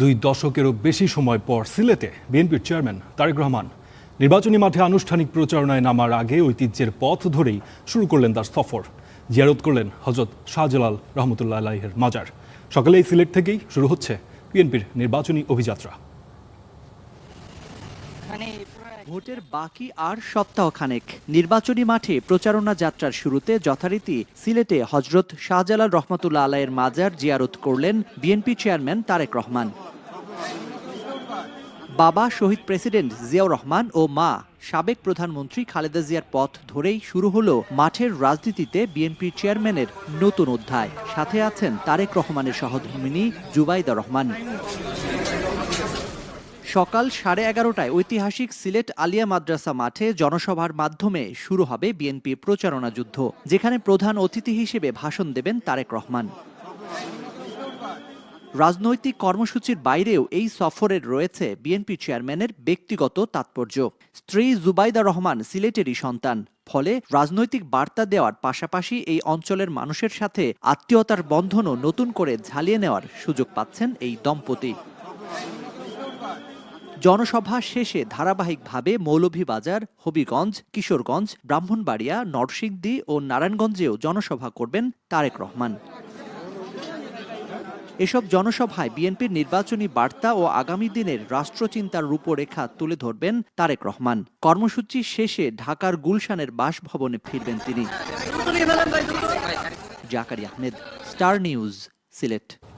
দুই দশকেরও বেশি সময় পর সিলেটে বিএনপির চেয়ারম্যান তারেক রহমান নির্বাচনী মাঠে আনুষ্ঠানিক প্রচারণায় নামার আগে ঐতিহ্যের পথ ধরেই শুরু করলেন তার সফর। জিয়ারত করলেন হযরত শাহজালাল রহমতুল্লাহ আলাইহির মাজার। সকালেই সিলেট থেকেই শুরু হচ্ছে বিএনপির নির্বাচনী অভিযাত্রা। ভোটের বাকি আর সপ্তাহখানেক, নির্বাচনী মাঠে প্রচারণা যাত্রার শুরুতে যথারীতি সিলেটে হযরত শাহজালাল রহমতুল্লাহ আলাইহির মাজার জিয়ারত করলেন বিএনপি চেয়ারম্যান তারেক রহমান। বাবা শহীদ প্রেসিডেন্ট জিয়াউর রহমান ও মা সাবেক প্রধানমন্ত্রী খালেদা জিয়ার পথ ধরেই শুরু হলো মাঠের রাজনীতিতে বিএনপি চেয়ারম্যানের নতুন অধ্যায়। সাথে আছেন তারেক রহমানের সহধর্মিণী জুবাইদা রহমান। সকাল 11:30টায় ঐতিহাসিক সিলেট আলিয়া মাদ্রাসা মাঠে জনসভার মাধ্যমে শুরু হবে বিএনপি প্রচারণা যুদ্ধ, যেখানে প্রধান অতিথি হিসেবে ভাষণ দেবেন তারেক রহমান। রাজনৈতিক কর্মসূচির বাইরেও এই সফরের রয়েছে বিএনপি চেয়ারম্যানের ব্যক্তিগত তাৎপর্য। স্ত্রী জুবাইদা রহমান সিলেটেরই সন্তান, ফলে রাজনৈতিক বার্তা দেওয়ার পাশাপাশি এই অঞ্চলের মানুষের সাথে আত্মীয়তার বন্ধনও নতুন করে ঝালিয়ে নেওয়ার সুযোগ পাচ্ছেন এই দম্পতি। জনসভা শেষে ধারাবাহিকভাবে মৌলভীবাজার, হবিগঞ্জ, কিশোরগঞ্জ, ব্রাহ্মণবাড়িয়া, নরসিংদী ও নারায়ণগঞ্জেও জনসভা করবেন তারেক রহমান। এসব জনসভায় বিএনপির নির্বাচনী বার্তা ও আগামী দিনের রাষ্ট্রচিন্তার রূপরেখা তুলে ধরবেন তারেক রহমান। কর্মসূচি শেষে ঢাকার গুলশানের বাসভবনে ফিরবেন তিনি। Zakaria Ahmed, star news, Sylhet.